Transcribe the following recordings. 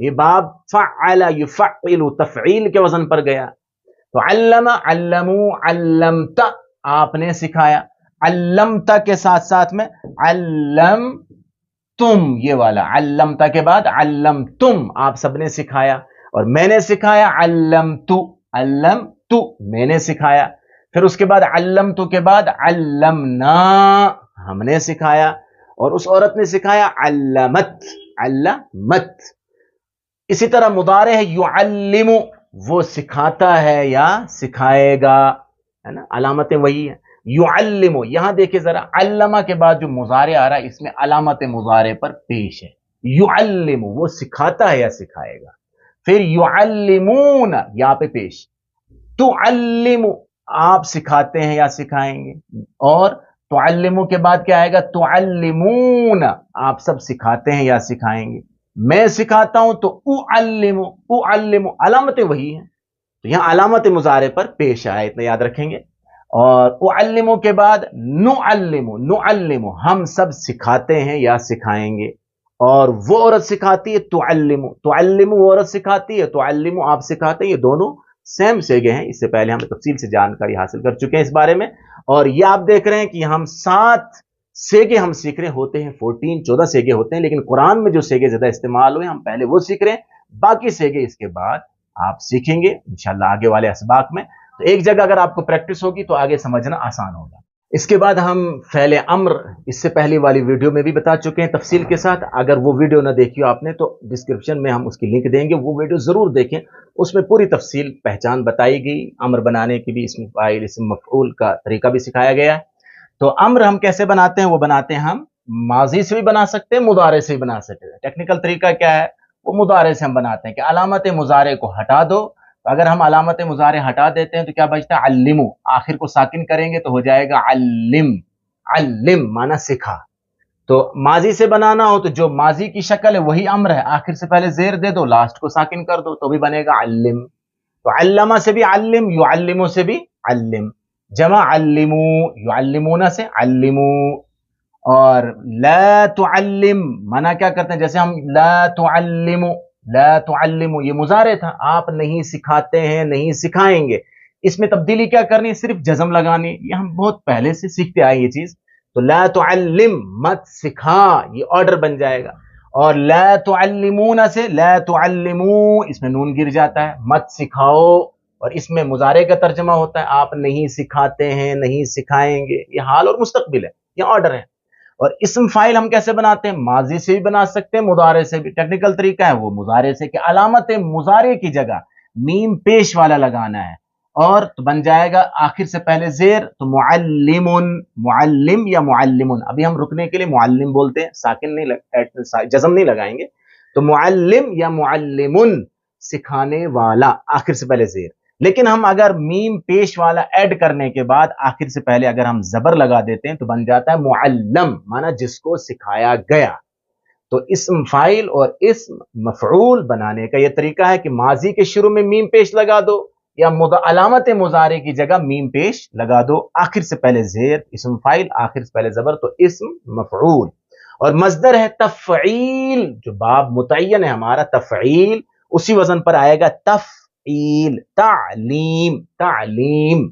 یہ باب فعل یفعل تفعیل کے وزن پر گیا. تو علم علمو علمت آپ نے سکھایا. علمت کے ساتھ ساتھ میں علم تم یہ والا علمت کے بعد علم تم آپ سب نے سکھایا. اور میں نے سکھایا علمتو علمتو میں نے سکھایا. پھر اس کے بعد علمتو کے بعد علمنا ہم نے سکھایا. اور اس عورت نے سکھایا علمت علمت. اسی طرح مضارع ہے یعلم وہ سکھاتا ہے یا سکھائے گا ہے نا. علامتیں وہی ہیں. یعلم یہاں دیکھیں ذرا علمہ کے بعد جو مضارع آ رہا ہے اس میں علامت مضارع پر پیش ہے. یعلم وہ سکھاتا ہے یا سکھائے گا. پھر یعلمون یہاں پہ پیش. تعلم آپ سکھاتے ہیں یا سکھائیں گے. اور تعلمو کے بعد کیا آئے گا تعلمون آپ سب سکھاتے ہیں یا سکھائیں گے. میں سکھاتا ہوں تو اعلم اعلم علامتیں وہی ہیں. تو یہاں علامت مضارع پر پیش آئے اتنا یاد رکھیں گے. اور اعلم کے بعد نعلم نعلم ہم سب سکھاتے ہیں یا سکھائیں گے. اور وہ عورت سکھاتی ہے تعلم تعلم وہ عورت سکھاتی ہے تعلم آپ سکھاتے ہیں. یہ دونوں سیم سیگے ہیں. اس سے پہلے ہم تفصیل سے جانکاری حاصل کر چکے ہیں اس بارے میں. اور یہ آپ دیکھ رہے ہیں کہ ہم 7 سیگے ہم سیکھ رہے ہوتے ہیں. 14 سیگے ہوتے ہیں لیکن قرآن میں جو سیگے زیادہ استعمال ہوئے ہم پہلے وہ سیکھ رہے ہیں. باقی سیگے اس کے بعد آپ سیکھیں گے انشاءاللہ آگے والے اسباق میں. تو ایک جگہ اگر آپ کو پریکٹس ہوگی تو آگے سمجھنا آسان ہوگا. اس کے بعد ہم فعل امر اس سے پہلی والی ویڈیو میں بھی بتا چکے ہیں تفصیل کے ساتھ. اگر وہ ویڈیو نہ دیکھی ہو آپ نے تو ڈسکرپشن میں ہم اس کی لنک دیں گے. وہ ویڈیو ضرور دیکھیں. اس میں پوری تفصیل پہچان بتائی گئی. امر بنانے کی بھی اسم فاعل اسم مفعول کا طریقہ بھی سکھایا گیا ہے. تو امر ہم کیسے بناتے ہیں وہ بناتے ہیں ہم ماضی سے بھی بنا سکتے ہیں مضارع سے بھی بنا سکتے ہیں. ٹیکنیکل طریقہ کیا ہے وہ مضارع سے ہم بناتے ہیں کہ علامت مضارع کو ہٹا دو. اگر ہم علامت مضارع ہٹا دیتے ہیں تو کیا بچتا ہے علمو آخر کو ساکن کریں گے تو ہو جائے گا علم. علم مانا سکھا. تو ماضی سے بنانا ہو تو جو ماضی کی شکل ہے وہی امر ہے. آخر سے پہلے زیر دے دو لاسٹ کو ساکن کر دو تو بھی بنے گا علم. تو علمہ سے بھی علم یعلمو سے بھی علم. جمع علمو یعلمون سے علمو. اور لا تعلم منع کیا کرتے ہیں جیسے ہم لا تعلمو لا تعلمو یہ مضارع تھا آپ نہیں سکھاتے ہیں نہیں سکھائیں گے. اس میں تبدیلی کیا کرنی ہے صرف جزم لگانی. یہ ہم بہت پہلے سے سیکھتے آئے یہ چیز. تو لا تعلم مت سکھا یہ آرڈر بن جائے گا. اور لا تعلمون سے لا تعلمو اس میں نون گر جاتا ہے مت سکھاؤ. اور اس میں مضارع کا ترجمہ ہوتا ہے آپ نہیں سکھاتے ہیں نہیں سکھائیں گے. یہ حال اور مستقبل ہے یہ آرڈر ہے. اور اسم فاعل ہم کیسے بناتے ہیں ماضی سے بھی بنا سکتے ہیں مضارع سے بھی. ٹیکنیکل طریقہ ہے وہ مضارع سے کہ علامت مضارع کی جگہ میم پیش والا لگانا ہے. اور تو بن جائے گا آخر سے پہلے زیر تو معلم معلم یا معلمن. ابھی ہم رکنے کے لیے معلم بولتے ہیں ساکن نہیں جزم نہیں لگائیں گے. تو معلم یا معلمن سکھانے والا آخر سے پہلے زیر. لیکن ہم اگر میم پیش والا ایڈ کرنے کے بعد آخر سے پہلے اگر ہم زبر لگا دیتے ہیں تو بن جاتا ہے معلم مانا جس کو سکھایا گیا. تو اسم فاعل اور اسم مفعول بنانے کا یہ طریقہ ہے کہ ماضی کے شروع میں میم پیش لگا دو یا علامت مضارع کی جگہ میم پیش لگا دو. آخر سے پہلے زیر اسم فاعل آخر سے پہلے زبر تو اسم مفعول. اور مصدر ہے تفعیل جو باب متعین ہے ہمارا تفعیل اسی وزن پر آئے گا تفعیل تعلیم تعلیم.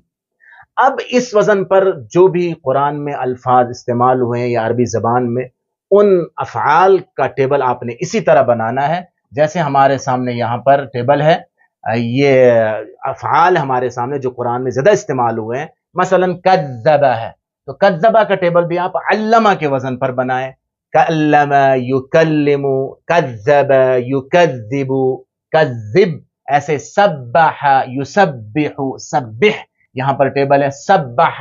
اب اس وزن پر جو بھی قرآن میں الفاظ استعمال ہوئے ہیں یا عربی زبان میں ان افعال کا ٹیبل آپ نے اسی طرح بنانا ہے جیسے ہمارے سامنے یہاں پر ٹیبل ہے. یہ افعال ہمارے سامنے جو قرآن میں زیادہ استعمال ہوئے ہیں. مثلا کذبہ ہے تو کذبہ کا ٹیبل بھی آپ علمہ کے وزن پر بنائیں. کلم یکلم کذب یکذب کذب. ایسے سبح یسبح سبح یہاں پر ٹیبل ہے سبح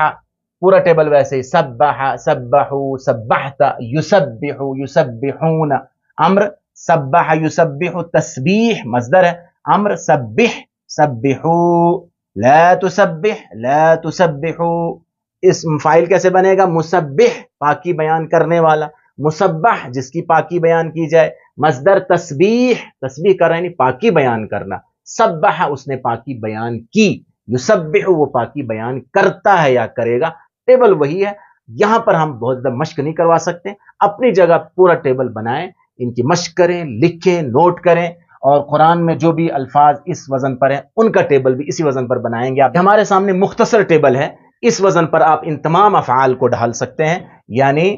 پورا ٹیبل ویسے ہی سبح سبحوا سبحت یسبح یسبحون. امر سبح یسبح تسبیح مصدر ہے. امر سبح سبحوا لا تسبح لا تسبحوا. اسم فاعل کیسے بنے گا مسبح پاکی بیان کرنے والا. مسبح جس کی پاکی بیان کی جائے. مصدر تسبیح تسبیح کر رہے ہیں پاکی بیان کرنا. سبح اس نے پاکی بیان کی. یسبح وہ پاکی بیان کرتا ہے یا کرے گا. ٹیبل وہی ہے. یہاں پر ہم بہت زیادہ مشق نہیں کروا سکتے. اپنی جگہ پورا ٹیبل بنائیں ان کی مشق کریں لکھیں نوٹ کریں. اور قرآن میں جو بھی الفاظ اس وزن پر ہیں ان کا ٹیبل بھی اسی وزن پر بنائیں گے آپ. ہمارے سامنے مختصر ٹیبل ہے، اس وزن پر آپ ان تمام افعال کو ڈال سکتے ہیں. یعنی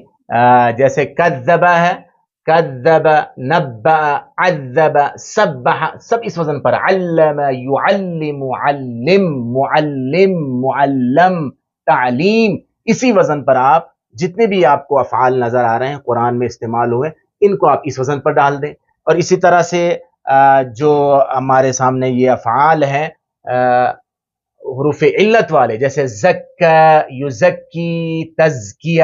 جیسے کذب ہے، کذب، نبأ، عذب، سبح، سب اس وزن پر. علم، يعلم، علم، معلم، معلم، تعلیم، اسی وزن پر آپ جتنے بھی آپ کو افعال نظر آ رہے ہیں قرآن میں استعمال ہوئے ان کو آپ اس وزن پر ڈال دیں. اور اسی طرح سے جو ہمارے سامنے یہ افعال ہیں حروف علت والے، جیسے زکا، یزکی، تزکیہ،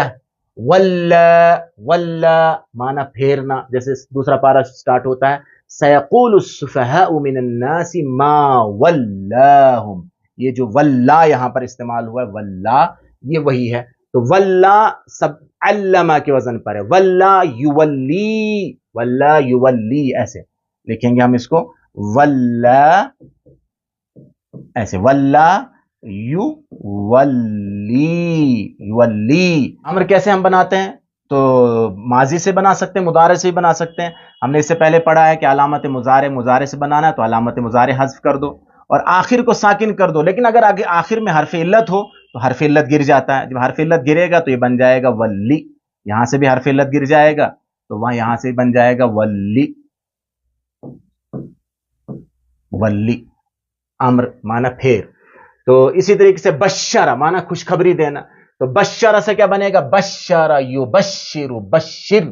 ولا، ولا معنی پھیرنا، جیسے دوسرا پارہ سٹارٹ ہوتا ہے سیقول السفہاء من الناس ما ولاہم. یہ جو ولا یہاں پر استعمال ہوا ہے، ولا یہ وہی ہے. تو ولا سب علمہ کے وزن پر ہے. ولا یولی، ولا یولی ایسے لکھیں گے ہم اس کو، ولا ایسے، ولا یولی، یولی. امر کیسے ہم بناتے ہیں؟ تو ماضی سے بنا سکتے ہیں، مضارع سے بھی بنا سکتے ہیں. ہم نے اس سے پہلے پڑھا ہے کہ علامت مضارع، مضارع سے بنانا ہے تو علامت مضارع حذف کر دو اور آخر کو ساکن کر دو. لیکن اگر آخر میں حرف علت ہو تو حرف علت گر جاتا ہے. جب حرف علت گرے گا تو یہ بن جائے گا ولی. یہاں سے بھی حرف علت گر جائے گا تو وہاں یہاں سے بن جائے گا ولی، ولی. امر معنی پھیر. تو اسی طریقے سے بشرہ معنی خوشخبری دینا. تو بشرہ سے کیا بنے گا؟ بشرہ، یبشر، بشر،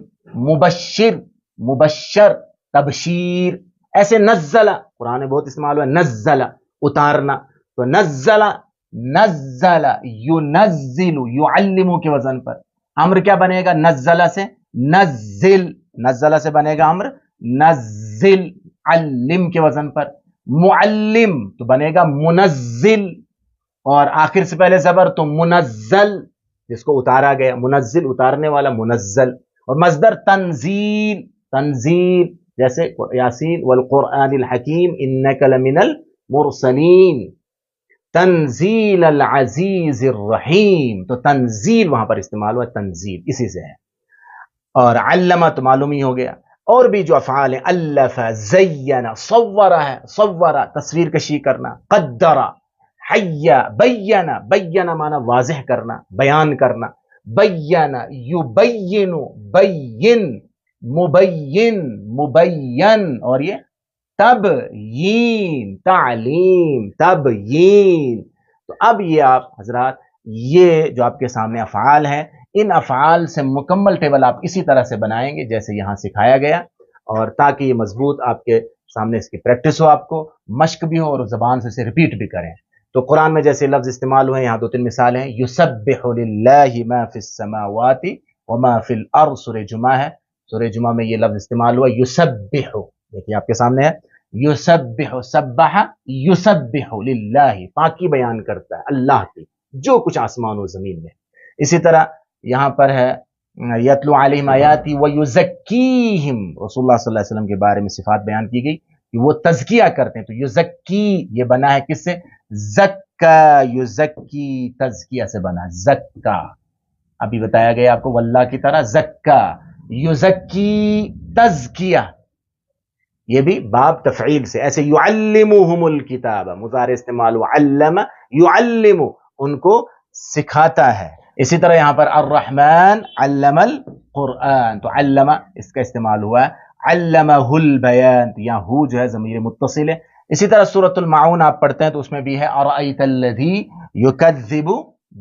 مبشر، مبشر، تبشیر. ایسے نزلہ قرآن میں بہت استعمال ہوا ہے، نزلہ اتارنا. تو نزلہ، نزل، ینزل، یعلم کے وزن پر. امر کیا بنے گا نزلہ سے؟ نزل، نزلہ سے بنے گا امر نزل، علم کے وزن پر. معلم تو بنے گا منزل، اور آخر سے پہلے زبر تو منزل جس کو اتارا گیا، منزل اتارنے والا، منزل. اور مصدر تنزیل، تنزیل جیسے یاسین والقرآن الحکیم انک لمن المرسلین، تنزیل العزیز الرحیم. تو تنزیل وہاں پر استعمال ہوا، تنزیل اسی سے ہے. اور علمہ تو معلوم ہی ہو گیا. اور بھی جو افعال ہیں، الف، زین، صور ہے، صور تصویر کشی کرنا، قدر، حی، بین، بین معنی واضح کرنا، بیان کرنا، بین، یبین، بین، مبین، مبین. اور یہ تبیین، تعلیم، تبیین. تو اب یہ آپ حضرات یہ جو آپ کے سامنے افعال ہیں، ان افعال سے مکمل ٹیبل آپ اسی طرح سے بنائیں گے جیسے یہاں سکھایا گیا، اور تاکہ یہ مضبوط آپ کے سامنے اس کی پریکٹس ہو، آپ کو مشق بھی ہو اور زبان سے اسے ریپیٹ بھی کریں. تو قرآن میں جیسے لفظ استعمال ہوئے یہاں 2-3 مثالیں ہیں. یسبح للہ ما فی السماوات وما فی الارض، سورہ جمعہ ہے، سورہ جمعہ میں یہ لفظ استعمال ہوا یسبح. دیکھیے آپ کے سامنے ہے یسبح، سبح، یسبح للہ، پاکی بیان کرتا ہے اللہ کی جو کچھ آسمان و زمین میں. اسی طرح یہاں پر ہے یتلو علیہم آیاتی ویزکیہم، رسول اللہ صلی اللہ علیہ وسلم کے بارے میں صفات بیان کی گئی کہ وہ تزکیہ کرتے ہیں. تو یزکی یہ بنا ہے کس سے؟ زکا، یزکی تزکیہ سے بنا، زکا. ابھی بتایا گیا آپ کو واللہ کی طرح زکا، یزکی تزکیہ، یہ بھی باب تفعیل سے. ایسے یعلمہم الکتاب، مضارع استعمال ہوا، علم یعلم، ان کو سکھاتا ہے. اسی طرح یہاں پر الرحمن علم القرآن، تو علم اس کا استعمال ہوا ہے، علمہ البیان، تو یہاں ہو جو ہے ضمیر متصل ہے. اسی طرح سورۃ المعون آپ پڑھتے ہیں تو اس میں بھی ہے ارأیت الذی یکذب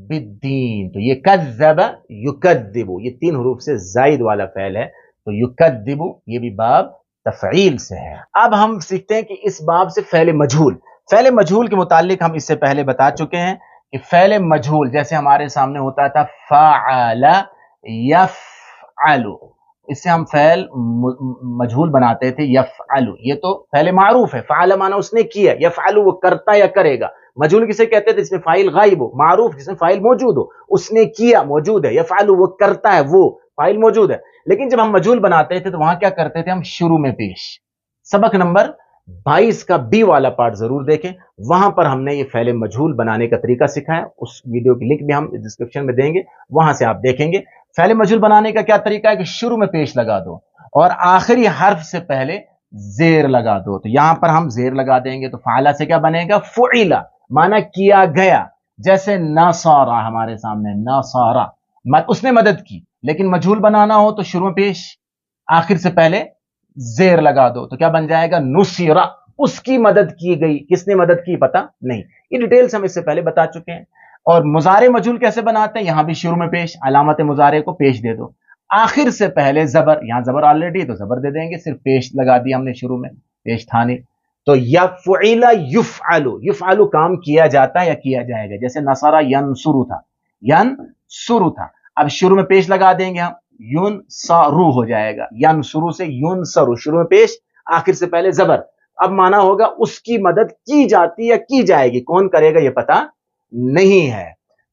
بالدین. تو یہ کذب، یکذب، یہ 3 حروف سے زائد والا فعل ہے. تو یکذب یہ بھی باب تفعیل سے ہے. اب ہم سیکھتے ہیں کہ اس باب سے فعل مجہول، فعل مجہول کے متعلق ہم اس سے پہلے بتا چکے ہیں کہ فعل مجہول جیسے ہمارے سامنے ہوتا تھا فعل یفعل، اس سے ہم فعل مجہول بناتے تھے یفعل. یہ تو فعل معروف ہے، فعل معنی اس نے کیا، یفعل وہ کرتا یا کرے گا. مجہول کسے کہتے تھے؟ جس میں فاعل غائب ہو. معروف جس میں فاعل موجود ہو، اس نے کیا موجود ہے. یفعل وہ کرتا ہے، وہ فاعل موجود ہے. لیکن جب ہم مجہول بناتے تھے تو وہاں کیا کرتے تھے؟ ہم شروع میں پیش. سبق نمبر 22 کا بی والا پارٹ ضرور دیکھیں، وہاں پر ہم نے یہ فعل مجہول بنانے کا طریقہ سکھایا. اس ویڈیو کی لنک بھی ہم ڈسکرپشن میں دیں گے، وہاں سے آپ دیکھیں گے. فعل مجہول بنانے کا کیا طریقہ ہے کہ شروع میں پیش لگا دو اور آخری حرف سے پہلے زیر لگا دو. تو یہاں پر ہم زیر لگا دیں گے تو فعلا سے کیا بنے گا؟ فعلا، مانا کیا گیا. جیسے نصارا ہمارے سامنے، نصارا اس نے مدد کی، لیکن مجھول بنانا ہو تو شروع پیش آخر سے پہلے زیر لگا دو تو کیا بن جائے گا؟ نصیرا، اس کی مدد کی گئی. کس نے مدد کی پتا نہیں. یہ ڈیٹیلز ہم اس سے پہلے بتا چکے ہیں. اور مضارع مجھول کیسے بناتے ہیں؟ یہاں بھی شروع میں پیش علامت مضارع کو پیش دے دو، آخر سے پہلے زبر. یہاں زبر آلریڈی تو زبر دے دیں گے، صرف پیش لگا دیا ہم نے شروع میں، پیش تھا نہیں. تو یفعل یفعل، یفعل کام کیا جاتا ہے یا کیا جائے گا. جیسے نصر ینصر تھا، ینصر تھا، اب شروع میں پیش لگا دیں گے ہم، ینصرو ہو جائے گا. ینصرو سے ینصرو، شروع میں پیش آخر سے پہلے زبر. اب مانا ہوگا اس کی مدد کی جاتی یا کی جائے گی، کون کرے گا یہ پتا نہیں ہے.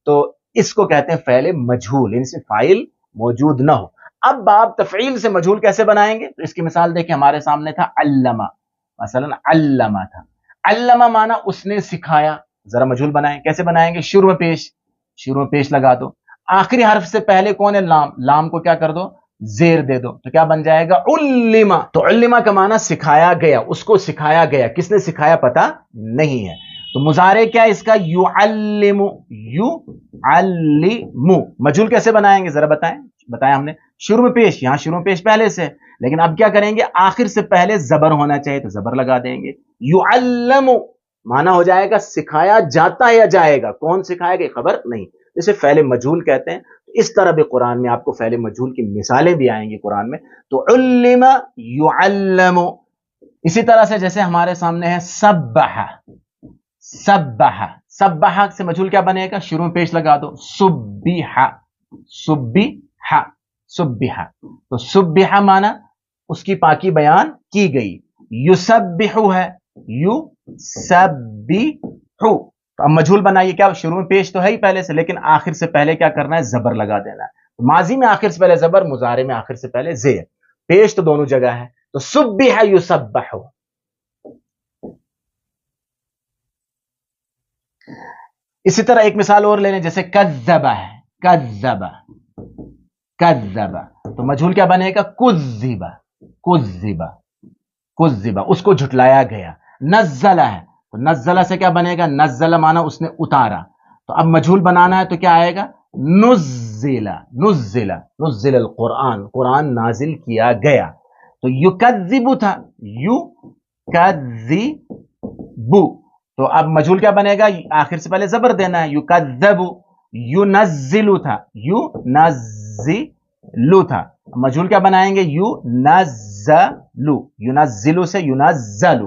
تو اس کو کہتے ہیں فعل مجہول، ان سے فاعل موجود نہ ہو. اب باب تفعیل سے مجہول کیسے بنائیں گے؟ تو اس کی مثال دیکھیں، ہمارے سامنے تھا علمہ، مثلا علمہ تھا، علمہ مانا اس نے سکھایا. ذرا مجہول بنائیں، کیسے بنائیں گے؟ شروع میں پیش لگا دو، آخری حرف سے پہلے کون ہے؟ لام. لام کو کیا کر دو؟ زیر دے دو تو کیا بن جائے گا؟ علمہ. تو علمہ کا معنی سکھایا گیا، اس کو سکھایا گیا. کس نے سکھایا پتا نہیں ہے. تو مضارع کیا ہے اس کا؟ یعلم، یعلم. مجہول کیسے بنائیں گے؟ ذرا بتائیں ہم نے. شروع میں پیش، یہاں شروع میں پیش پہلے سے، لیکن اب کیا کریں گے؟ آخر سے پہلے زبر ہونا چاہیے تو زبر لگا دیں گے. یعلم مانا ہو جائے گا سکھایا جاتا ہے یا جائے گا، کون سکھائے گا خبر نہیں. جسے فعل مجہول کہتے ہیں. اس طرح بھی قرآن میں آپ کو فعل مجہول کی مثالیں بھی آئیں گی قرآن میں. تو علم یعلم. اسی طرح سے جیسے ہمارے سامنے ہے سبح، سبح، سبح سے مجہول کیا بنے گا؟ شروع میں پیش لگا دو، سبح، سبح، سبح. تو سبح مانا اس کی پاکی بیان کی گئی. یسبح ہے، یسبح. تو اب مجہول بنائیے، کیا شروع میں پیش تو ہے ہی پہلے سے، لیکن آخر سے پہلے کیا کرنا ہے؟ زبر لگا دینا ہے. ماضی میں آخر سے پہلے زبر، مضارع میں آخر سے پہلے زیر. پیش تو دونوں جگہ ہے. تو سبح یسبح. اسی طرح ایک مثال اور لے لیں، جیسے کذب ہے، کذب، کذب. تو مجہول کیا بنے گا؟ کذب، کذب، کذب، اس کو جھٹلایا گیا. نزل ہے، تو نزلہ سے کیا بنے گا؟ نزلہ مانا اس نے اتارا. تو اب مجہول بنانا ہے تو کیا آئے گا؟ نزل، نزل، نزل القرآن، قرآن نازل کیا گیا. تو یکذب تھا، یکذب. تو اب مجہول کیا بنے گا؟ آخر سے پہلے زبر دینا ہے، یکذب. ینزل تھا، ینزل تھا. مجہول کیا بنائیں گے؟ ینزل، ینزل سے ینزل،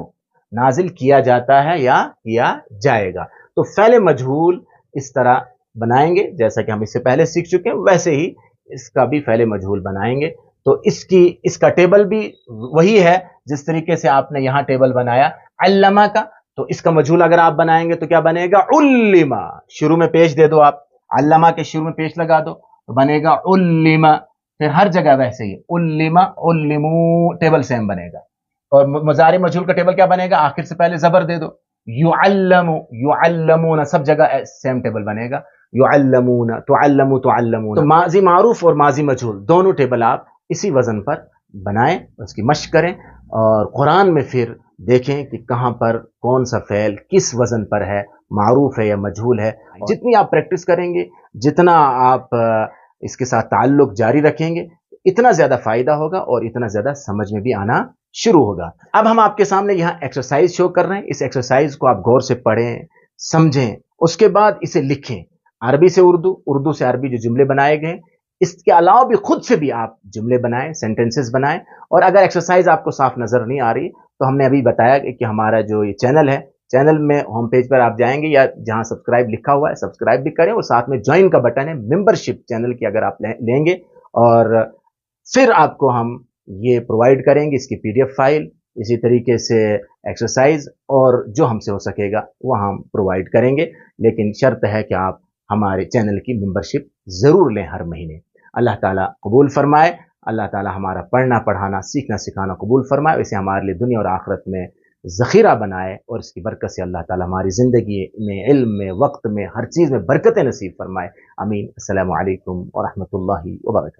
نازل کیا جاتا ہے یا کیا جائے گا. تو فعل مجہول اس طرح بنائیں گے جیسا کہ ہم اس سے پہلے سیکھ چکے ہیں، ویسے ہی اس کا بھی فعل مجہول بنائیں گے. تو اس کا ٹیبل بھی وہی ہے جس طریقے سے آپ نے یہاں ٹیبل بنایا علمہ کا. تو اس کا مجہول اگر آپ بنائیں گے تو کیا بنے گا؟ علمہ. شروع میں پیش دے دو آپ، علمہ کے شروع میں پیش لگا دو تو بنے گا علمہ. پھر ہر جگہ ویسے ہی علمہ، علمو، ٹیبل سیم بنے گا. اور مضارع مجہول کا ٹیبل کیا بنے گا؟ آخر سے پہلے زبر دے دو، یعلم، یعلمون، سب جگہ سیم ٹیبل بنے گا. یعلمون، تعلموا، تعلمون. تو ماضی معروف اور ماضی مجہول دونوں ٹیبل آپ اسی وزن پر بنائیں، اس کی مشق کریں، اور قرآن میں پھر دیکھیں کہ کہاں پر کون سا فعل کس وزن پر ہے، معروف ہے یا مجہول ہے. جتنی آپ پریکٹس کریں گے، جتنا آپ اس کے ساتھ تعلق جاری رکھیں گے، اتنا زیادہ فائدہ ہوگا اور اتنا زیادہ سمجھ میں بھی آنا شروع ہوگا. اب ہم آپ کے سامنے یہاں ایکسرسائز شو کر رہے ہیں. اس ایکسرسائز کو آپ غور سے پڑھیں، سمجھیں، اس کے بعد اسے لکھیں. عربی سے اردو، اردو سے عربی جو جملے بنائے گئے، اس کے علاوہ بھی خود سے بھی آپ جملے بنائیں، سینٹنسز بنائیں. اور اگر ایکسرسائز آپ کو صاف نظر نہیں آ رہی تو ہم نے ابھی بتایا کہ ہمارا جو یہ چینل ہے، چینل میں ہوم پیج پر آپ جائیں گے یا جہاں سبسکرائب لکھا ہوا ہے سبسکرائب بھی کریں، اور ساتھ میں جوائن کا بٹن ہے، ممبرشپ چینل کی اگر آپ لیں گے، اور پھر آپ کو ہم یہ پرووائڈ کریں گے اس کی PDF فائل، اسی طریقے سے ایکسرسائز، اور جو ہم سے ہو سکے گا وہ ہم پرووائڈ کریں گے. لیکن شرط ہے کہ آپ ہمارے چینل کی ممبرشپ ضرور لیں ہر مہینے. اللہ تعالیٰ قبول فرمائے. اللہ تعالیٰ ہمارا پڑھنا پڑھانا سیکھنا سکھانا قبول فرمائے، اسے ہمارے لیے دنیا اور آخرت میں ذخیرہ بنائے، اور اس کی برکت سے اللہ تعالیٰ ہماری زندگی میں، علم میں، وقت میں، ہر چیز میں برکتیں نصیب فرمائے. آمین. السلام علیکم ورحمۃ اللہ وبرکاتہ.